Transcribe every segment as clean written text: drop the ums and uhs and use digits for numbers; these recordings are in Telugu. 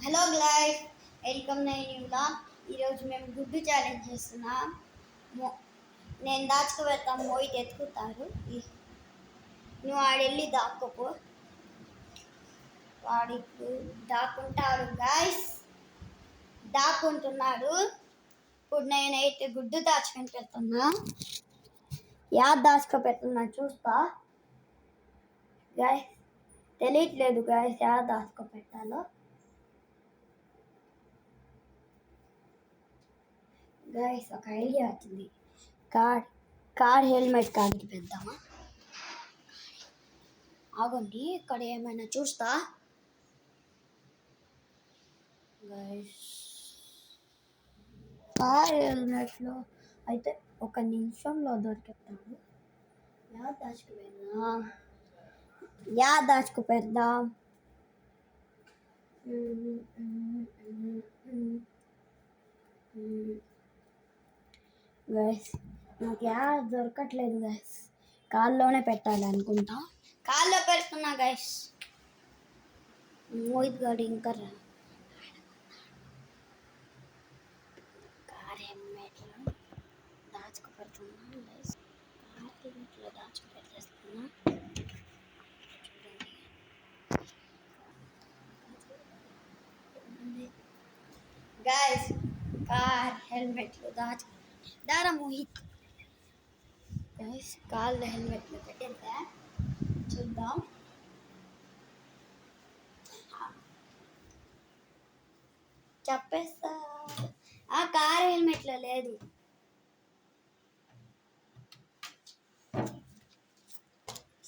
Hello guys, welcome నైన్యూలా. ఈరోజు మేము గుడ్డు ఛాలెంజ్ చేస్తున్నాం. నేను దాచుకుపెడతాం, మోయిట్ ఎత్తుకుతాడు. నువ్వు ఆడెళ్ళి దాక్కోపో. వాడు ఇప్పుడు దాక్కుంటాడు గైస్, దాక్కుంటున్నాడు. ఇప్పుడు నేనైతే గుడ్డు దాచుకొని పెడుతున్నా. దాచుకోపెడుతున్నా చూస్తా గైస్. తెలియట్లేదు గైస్ దాచుకోపెట్టాలో. గైస్ ఒక ఐడియా వచ్చింది. కార్ హెల్మెట్ కాడికి పెద్దామా? ఆగండి, ఇక్కడ ఏమైనా చూస్తా గైస్. కార్ హెల్మెట్లో అయితే ఒక నిమిషంలో దొరికెత్తాడు. దాచుకుపెడదాం. గైస్ నాకు దొరకట్లేదు గైస్. కాల్లోనే పెట్టాలి అనుకుంటా. కాల్లో పెడుతున్నా గైస్. మోహిత్ గారు ఇంకా కార్ హెల్మెట్లో దాచుకుపెడుతున్నా గైస్. కార్ హెల్మెట్లో దాచుకుపెట్టేస్తున్నా. గైస్ కార్ హెల్మెట్లో దారా మోహిత్. గైస్ కార్ హెల్మెట్లో పెట్టేద్దా, చూద్దాం. చెప్పేస్తా. కార్ హెల్మెట్లో లేదు.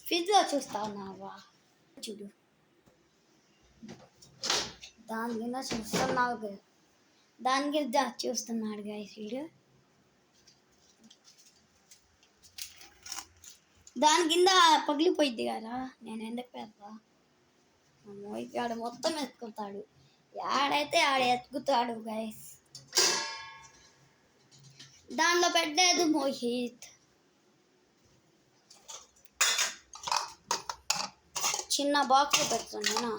ఫ్రిడ్జ్లో చూస్తా ఉన్నావా? చూడు, దాని కింద చూస్తున్నావు. దాని కింద చూస్తున్నాడు గైస్ వీడు. దాని కింద పగిలిపోయింది కదా, నేను ఎందుకు పెడతా? మోహిత్ మొత్తం ఎత్తుకుతాడు. ఆడైతే ఆడ ఎత్తుకుతాడు గైస్. దానిలో పెట్టలేదు మోహిత్. చిన్న బాక్స్ పెడుతున్నా.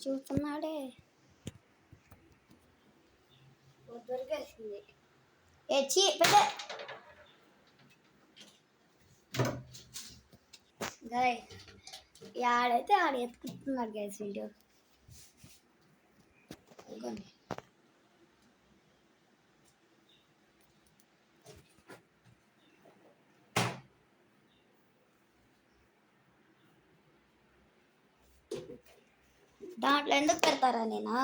చూస్తున్నాడే, దొరికేసింది. గైస్ ఆడైతే ఆడ ఎత్తుకుంటున్నాడు గైస్ వీడియో. దాంట్లో ఎందుకు పెడతారా నేనా?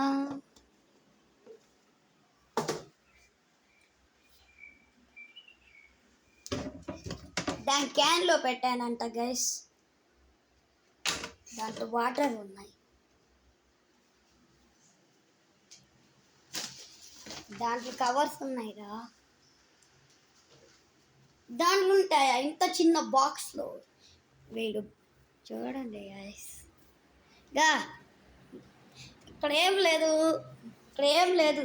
దాని క్యాన్లో పెట్టానంట గైస్. దాంట్లో వాటర్ ఉన్నాయి. దాంట్లో కవర్స్ ఉన్నాయిరా. దాంట్లో ఉంటాయా ఇంత చిన్న బాక్స్లో? వీడు చూడండి గైస్. ఇక్కడ ఏం లేదు, ఇక్కడ ఏం లేదు,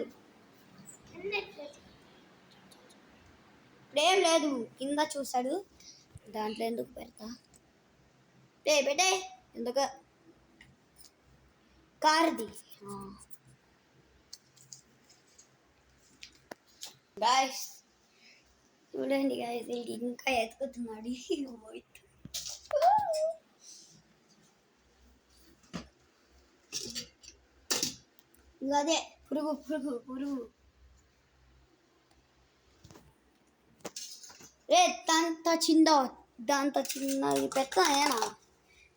ఇప్పుడేం లేదు. కింద చూసాడు. దాంట్లో ఎందుకు పెడతా? పెట్టే ఎందుకు? కార్ది గాయస్ చూడండి గాయస్, ఇంకా ఎత్తుకుతున్నాడు. అదే పురుగు పురుగు పురుగు. దాంతో చిన్నది పెట్టానా?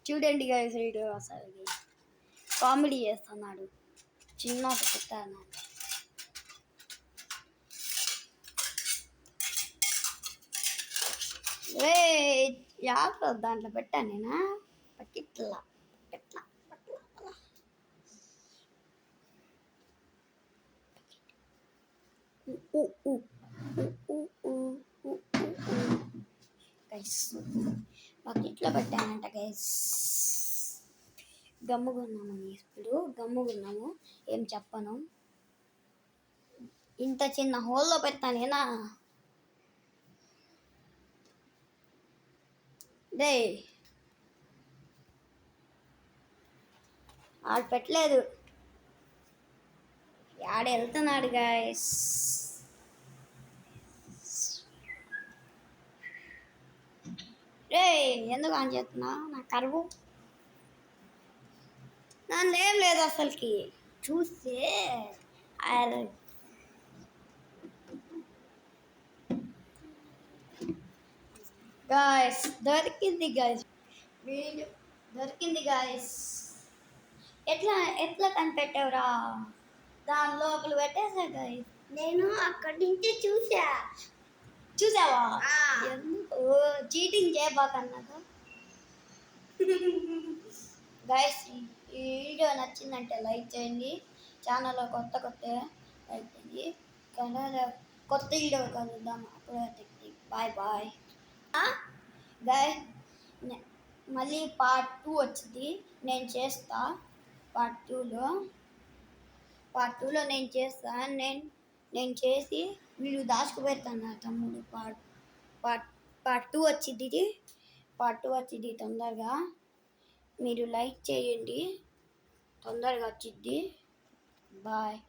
చూడండి గాయస్, వీడియో అసలు కామెడీ చేస్తున్నాడు. చిన్నది పెట్టాను. దాంట్లో పెట్టాను నేనా? పట్టిట్లా పెట్టలా. బకెట్లో పెట్టానంట గైస్. గమ్ముగున్నాము, ఇప్పుడు గమ్ముగున్నాము, ఏం చెప్పను. ఇంత చిన్న హోల్లో పెడతానేనా డే ఆడు పెట్టలేదు ఆడ వెళ్తున్నాడు గాయస్ రే ఎందుకు ఆన్ చేస్తున్నా నా కరువు నన్నేం లేదు అసలుకి చూస్తే గాయస్ దొరికింది గాయస్ వీడియో దొరికింది గాయస్ ఎట్లా ఎట్లా కనిపెట్టావురా దాని లోపల పెట్టేసా గాయస్ నేను అక్కడి నుంచి చూసావా ఎందుకు చీటింగ్ చేయబాకన్నాక గైస్ ఈ వీడియో నచ్చిందంటే లైక్ చేయండి ఛానల్లో కొత్త లైక్ చేయండి కొత్త వీడియో కలుద్దాం అప్పుడే బాయ్ బాయ్ గైస్ మళ్ళీ పార్ట్ 2 వచ్చింది నేను చేస్తా పార్ట్ 2లో నేను చేస్తా నేను చేసి వీళ్ళు దాచుకుపెడతాను నా తమ్ముడు పార్ట్ 2 వచ్చింది తొందరగా మీరు లైక్ చేయండి తొందరగా వచ్చింది బాయ్